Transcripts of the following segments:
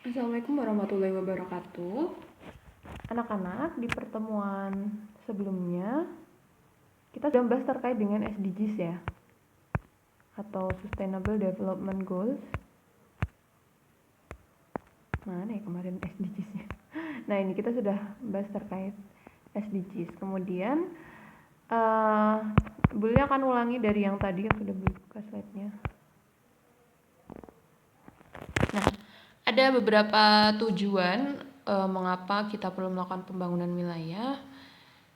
Assalamualaikum warahmatullahi wabarakatuh. Anak-anak, di pertemuan sebelumnya kita sudah membahas terkait dengan SDGs ya, atau Sustainable Development Goals. Mana ya kemarin SDGs-nya? Nah, ini kita sudah bahas terkait SDGs. Kemudian boleh akan ulangi dari yang tadi yang sudah buka slide-nya. Nah, ada beberapa tujuan mengapa kita perlu melakukan pembangunan wilayah.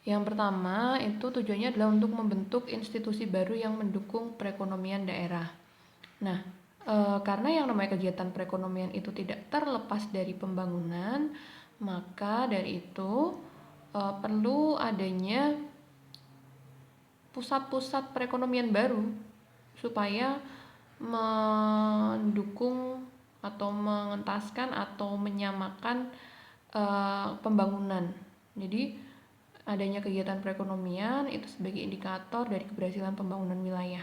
Yang pertama itu tujuannya adalah untuk membentuk institusi baru yang mendukung perekonomian daerah. Nah, karena yang namanya kegiatan perekonomian itu tidak terlepas dari pembangunan, maka dari itu perlu adanya pusat-pusat perekonomian baru supaya mendukung atau mengentaskan atau menyamakan pembangunan. Jadi adanya kegiatan perekonomian itu sebagai indikator dari keberhasilan pembangunan wilayah.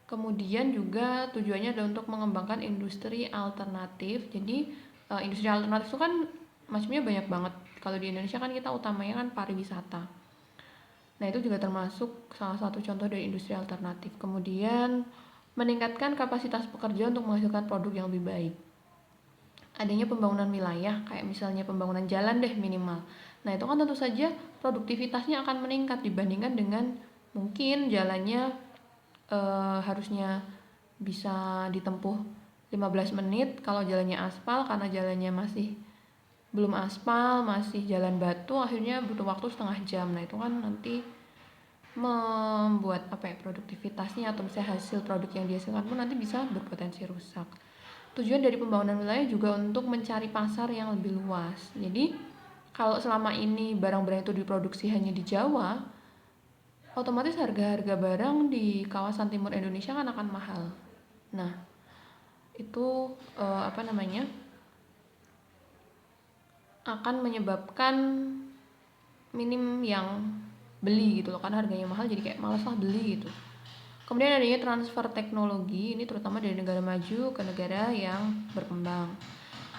Kemudian juga tujuannya adalah untuk mengembangkan industri alternatif. Jadi industri alternatif itu kan macamnya banyak banget. Kalau di Indonesia kan kita utamanya kan pariwisata. Nah, itu juga termasuk salah satu contoh dari industri alternatif. Kemudian meningkatkan kapasitas pekerja untuk menghasilkan produk yang lebih baik. Adanya pembangunan wilayah, kayak misalnya pembangunan jalan deh minimal. Nah, itu kan tentu saja produktivitasnya akan meningkat dibandingkan dengan mungkin jalannya harusnya bisa ditempuh 15 menit kalau jalannya aspal, karena jalannya masih belum aspal, masih jalan batu, akhirnya butuh waktu setengah jam. Nah, itu kan nanti membuat produktivitasnya atau misalnya hasil produk yang dihasilkan pun nanti bisa berpotensi rusak. Tujuan dari pembangunan wilayah juga untuk mencari pasar yang lebih luas. Jadi kalau selama ini barang-barang itu diproduksi hanya di Jawa, otomatis harga-harga barang di kawasan timur Indonesia kan akan mahal. Nah, itu akan menyebabkan minim yang beli gitu loh, karena harganya mahal jadi kayak malas lah beli gitu. Kemudian adanya transfer teknologi, ini terutama dari negara maju ke negara yang berkembang.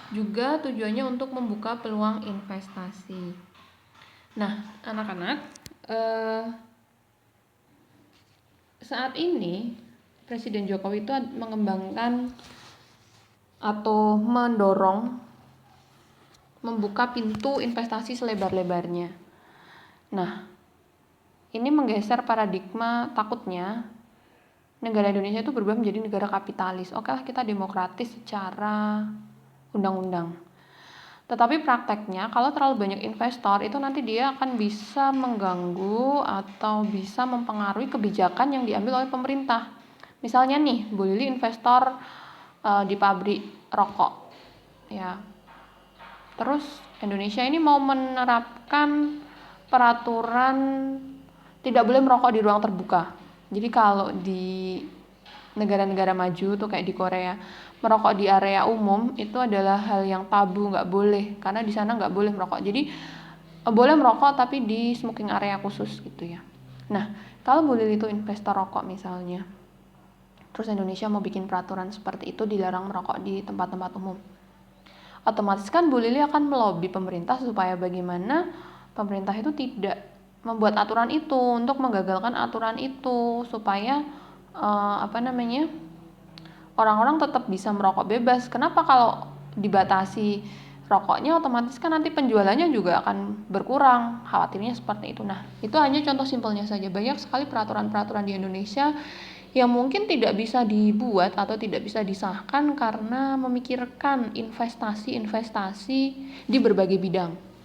Juga tujuannya untuk membuka peluang investasi. Nah, anak-anak, saat ini Presiden Jokowi itu mengembangkan atau mendorong membuka pintu investasi selebar-lebarnya. Nah, ini menggeser paradigma takutnya negara Indonesia itu berubah menjadi negara kapitalis. Oke lah, kita demokratis secara undang-undang. Tetapi prakteknya kalau terlalu banyak investor itu nanti dia akan bisa mengganggu atau bisa mempengaruhi kebijakan yang diambil oleh pemerintah. Misalnya nih, Bu Lili investor di pabrik rokok. Ya. Terus Indonesia ini mau menerapkan peraturan tidak boleh merokok di ruang terbuka. Jadi kalau di negara-negara maju tuh kayak di Korea, merokok di area umum itu adalah hal yang tabu, nggak boleh, karena di sana nggak boleh merokok. Jadi boleh merokok tapi di smoking area khusus gitu ya. Nah, kalau boleh itu investor rokok misalnya, terus Indonesia mau bikin peraturan seperti itu, dilarang merokok di tempat-tempat umum, otomatis kan Bu Lili akan melobi pemerintah supaya bagaimana pemerintah itu tidak membuat aturan itu, untuk menggagalkan aturan itu supaya orang-orang tetap bisa merokok bebas. Kenapa kalau dibatasi rokoknya, otomatis kan nanti penjualannya juga akan berkurang, khawatirnya seperti itu. Nah, itu hanya contoh simpelnya saja. Banyak sekali peraturan-peraturan di Indonesia yang mungkin tidak bisa dibuat atau tidak bisa disahkan karena memikirkan investasi-investasi di berbagai bidang.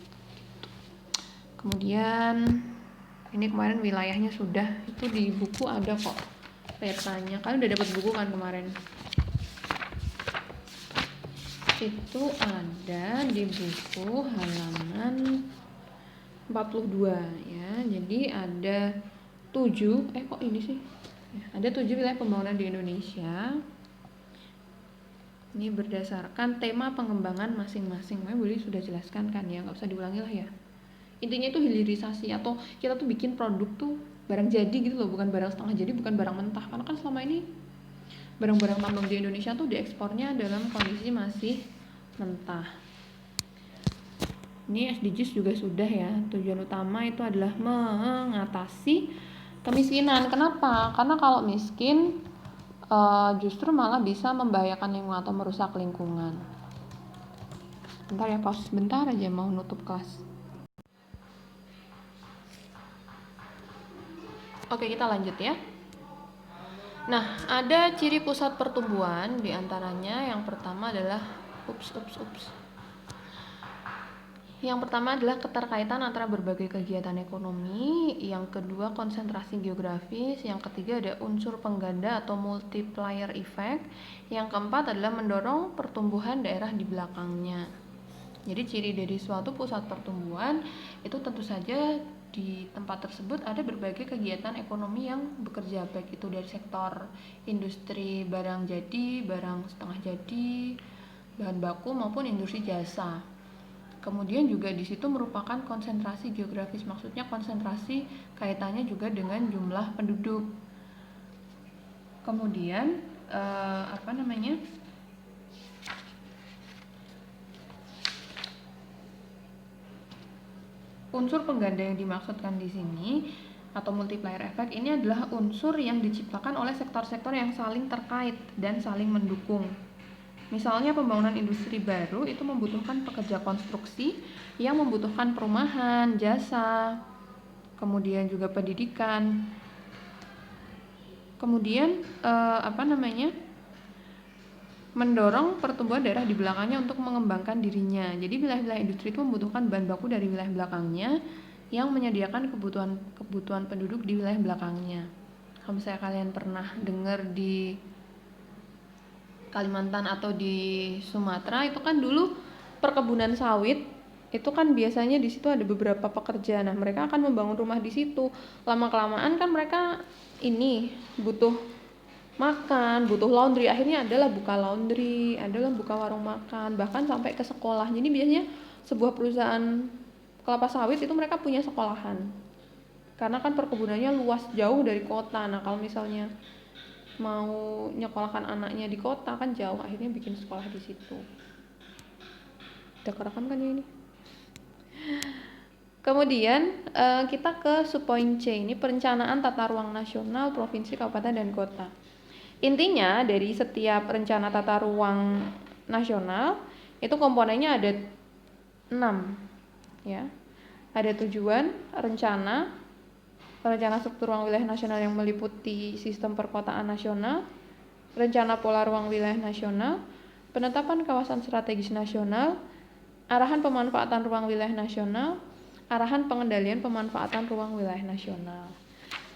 Kemudian ini kemarin wilayahnya sudah, itu di buku ada kok petanya. Kalian udah dapat buku kan kemarin? Itu ada di buku halaman 42 ya. Jadi ada 7 kok ini sih? Ada 7 wilayah pembangunan di Indonesia. Ini berdasarkan tema pengembangan masing-masing. Boleh sudah jelaskan kan ya, nggak usah diulangi lah ya. Intinya itu hilirisasi, atau kita tuh bikin produk tuh barang jadi gitu loh, bukan barang setengah jadi, bukan barang mentah. Karena kan selama ini barang-barang tambang di Indonesia tuh diekspornya dalam kondisi masih mentah. Ini SDGs juga sudah ya. Tujuan utama itu adalah mengatasi kemiskinan. Kenapa? Karena kalau miskin justru malah bisa membahayakan lingkungan atau merusak lingkungan. Bentar ya, pause sebentar aja mau nutup kelas. Oke, kita lanjut ya. Nah, ada ciri pusat pertumbuhan, diantaranya yang pertama adalah Yang pertama adalah keterkaitan antara berbagai kegiatan ekonomi, yang kedua konsentrasi geografis, yang ketiga ada unsur pengganda atau multiplier effect, yang keempat adalah mendorong pertumbuhan daerah di belakangnya. Jadi ciri dari suatu pusat pertumbuhan itu tentu saja di tempat tersebut ada berbagai kegiatan ekonomi yang bekerja, baik itu dari sektor industri barang jadi, barang setengah jadi, bahan baku maupun industri jasa. Kemudian juga di situ merupakan konsentrasi geografis, maksudnya konsentrasi kaitannya juga dengan jumlah penduduk. Kemudian unsur pengganda yang dimaksudkan di sini atau multiplier effect ini adalah unsur yang diciptakan oleh sektor-sektor yang saling terkait dan saling mendukung. Misalnya pembangunan industri baru itu membutuhkan pekerja konstruksi yang membutuhkan perumahan, jasa, kemudian juga pendidikan. Kemudian mendorong pertumbuhan daerah di belakangnya untuk mengembangkan dirinya. Jadi wilayah-wilayah industri itu membutuhkan bahan baku dari wilayah belakangnya yang menyediakan kebutuhan penduduk di wilayah belakangnya. Kalau misalnya kalian pernah dengar di Kalimantan atau di Sumatera itu kan dulu perkebunan sawit itu kan biasanya di situ ada beberapa pekerja. Nah, mereka akan membangun rumah di situ. Lama-kelamaan kan mereka ini butuh makan, butuh laundry. Akhirnya adalah buka laundry, adalah buka warung makan, bahkan sampai ke sekolah. Jadi biasanya sebuah perusahaan kelapa sawit itu mereka punya sekolahan. Karena kan perkebunannya luas jauh dari kota. Nah, kalau misalnya mau nyekolahkan anaknya di kota kan jauh, akhirnya bikin sekolah di situ. Udah kerekam kan ya ini? Kemudian kita ke subpoint C, ini perencanaan tata ruang nasional, provinsi, kabupaten, dan kota. Intinya dari setiap rencana tata ruang nasional itu komponennya ada 6 ya. Ada tujuan, rencana struktur ruang wilayah nasional yang meliputi sistem perkotaan nasional, rencana pola ruang wilayah nasional, penetapan kawasan strategis nasional, arahan pemanfaatan ruang wilayah nasional, arahan pengendalian pemanfaatan ruang wilayah nasional.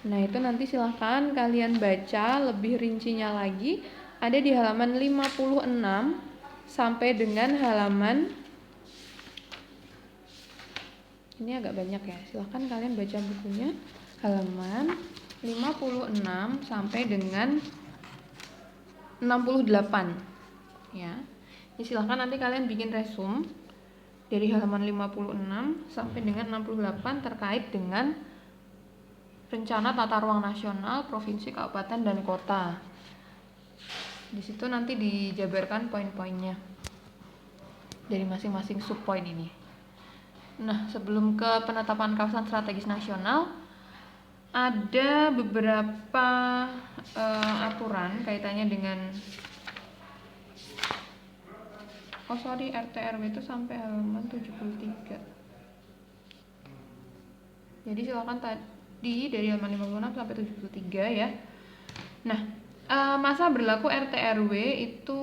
Nah, itu nanti silahkan kalian baca lebih rincinya lagi, ada di halaman 56 sampai dengan halaman, ini agak banyak ya, silahkan kalian baca bukunya, halaman 56 sampai dengan 68 ya. Ini silahkan nanti kalian bikin resume dari halaman 56 sampai dengan 68 terkait dengan rencana tata ruang nasional, provinsi, kabupaten, dan kota. Di situ nanti dijabarkan poin-poinnya dari masing-masing subpoint ini. Nah, sebelum ke penetapan kawasan strategis nasional, ada beberapa aturan kaitannya dengan RT/RW itu sampai halaman 73. Jadi silakan tadi dari halaman 56 sampai 73 ya. Nah, masa berlaku RT/RW itu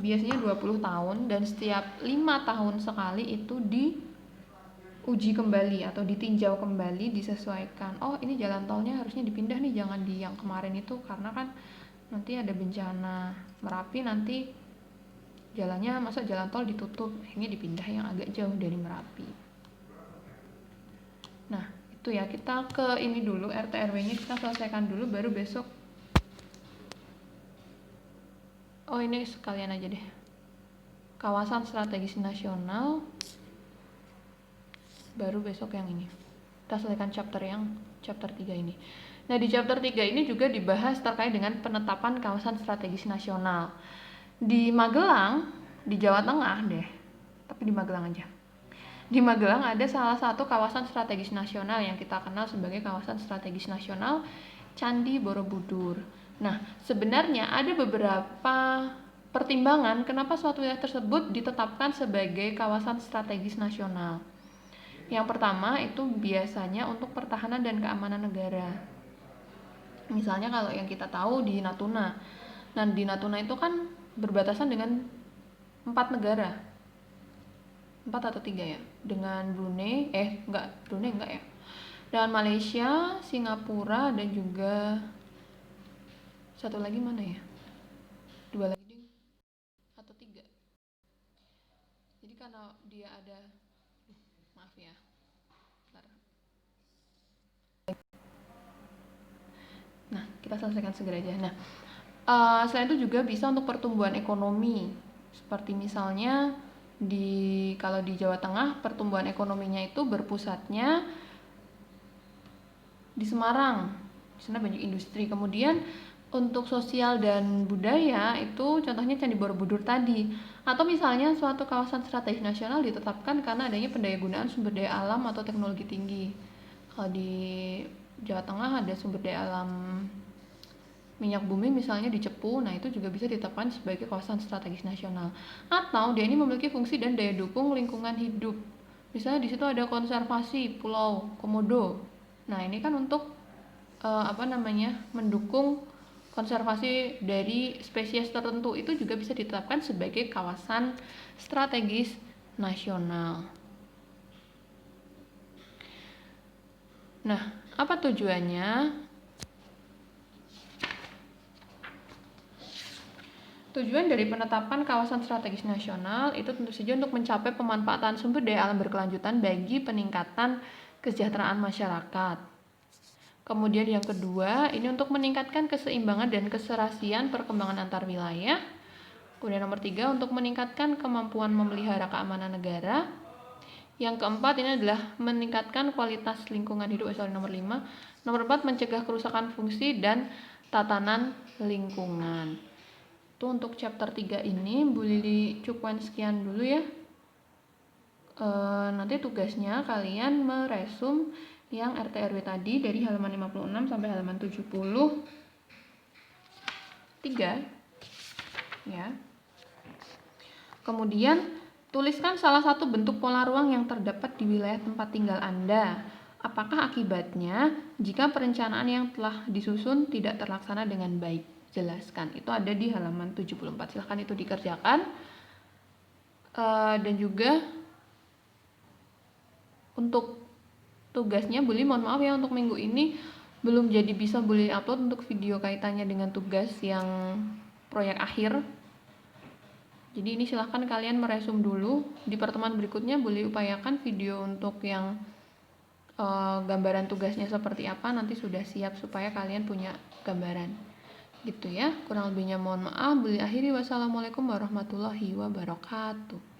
biasanya 20 tahun dan setiap 5 tahun sekali itu diuji kembali atau ditinjau kembali, disesuaikan. Oh, ini jalan tolnya harusnya dipindah nih, jangan di yang kemarin itu, karena kan nanti ada bencana Merapi, nanti jalannya masa jalan tol ditutup, akhirnya dipindah yang agak jauh dari Merapi. Nah, itu ya, kita ke ini dulu, RT/RW-nya kita selesaikan dulu, baru besok. Oh, ini sekalian aja deh. Kawasan strategis nasional, baru besok yang ini. Kita selesaikan chapter 3 ini. Nah, di chapter 3 ini juga dibahas terkait dengan penetapan kawasan strategis nasional. Di Magelang, di Jawa Tengah deh, tapi di Magelang aja. Di Di Magelang ada salah satu kawasan strategis nasional yang kita kenal sebagai kawasan strategis nasional Candi Borobudur. Nah, sebenarnya ada beberapa pertimbangan kenapa suatu wilayah tersebut ditetapkan sebagai kawasan strategis nasional. Yang pertama itu biasanya untuk pertahanan dan keamanan negara. Misalnya kalau yang kita tahu di Natuna. Nah, di Natuna itu kan berbatasan dengan 4 negara. 4 atau 3 ya, dengan Brunei, Brunei enggak ya, dengan Malaysia, Singapura, dan juga satu lagi mana ya, 2 lagi ding, atau 3. Jadi karena dia ada, maaf ya, bentar. Nah, kita selesaikan segera aja. Nah, selain itu juga bisa untuk pertumbuhan ekonomi, seperti misalnya kalau di Jawa Tengah pertumbuhan ekonominya itu berpusatnya di Semarang. Di sana banyak industri. Kemudian untuk sosial dan budaya itu contohnya Candi Borobudur tadi. Atau misalnya suatu kawasan strategis nasional ditetapkan karena adanya pendayagunaan sumber daya alam atau teknologi tinggi. Kalau di Jawa Tengah ada sumber daya alam minyak bumi misalnya di Cepu, nah itu juga bisa ditetapkan sebagai kawasan strategis nasional. Atau dia ini memiliki fungsi dan daya dukung lingkungan hidup. Misalnya di situ ada konservasi Pulau Komodo. Nah ini kan untuk mendukung konservasi dari spesies tertentu, itu juga bisa ditetapkan sebagai kawasan strategis nasional. Nah, apa tujuannya? Tujuan dari penetapan kawasan strategis nasional itu tentu saja untuk mencapai pemanfaatan sumber daya alam berkelanjutan bagi peningkatan kesejahteraan masyarakat. Kemudian yang kedua, ini untuk meningkatkan keseimbangan dan keserasian perkembangan antar wilayah. Kemudian nomor 3, untuk meningkatkan kemampuan memelihara keamanan negara. Yang keempat, ini adalah meningkatkan kualitas lingkungan hidup. Nomor 5. Nomor 4, mencegah kerusakan fungsi dan tatanan lingkungan. Itu untuk chapter 3 ini. Bu Lili cukupan sekian dulu ya. Nanti tugasnya kalian meresum yang RT RW tadi dari halaman 56 sampai halaman 73 ya. Kemudian tuliskan salah satu bentuk pola ruang yang terdapat di wilayah tempat tinggal Anda. Apakah akibatnya jika perencanaan yang telah disusun tidak terlaksana dengan baik? Jelaskan. Itu ada di halaman 74. Silahkan itu dikerjakan. Dan juga untuk tugasnya Bu Li, mohon maaf ya, untuk minggu ini belum jadi bisa Bu Li upload untuk video kaitannya dengan tugas yang proyek akhir. Jadi ini silahkan kalian meresum dulu. Di pertemuan berikutnya Bu Li upayakan video untuk yang gambaran tugasnya seperti apa nanti sudah siap supaya kalian punya gambaran. Gitu ya. Kurang lebihnya mohon maaf. Bu Li akhiri. Wassalamualaikum warahmatullahi wabarakatuh.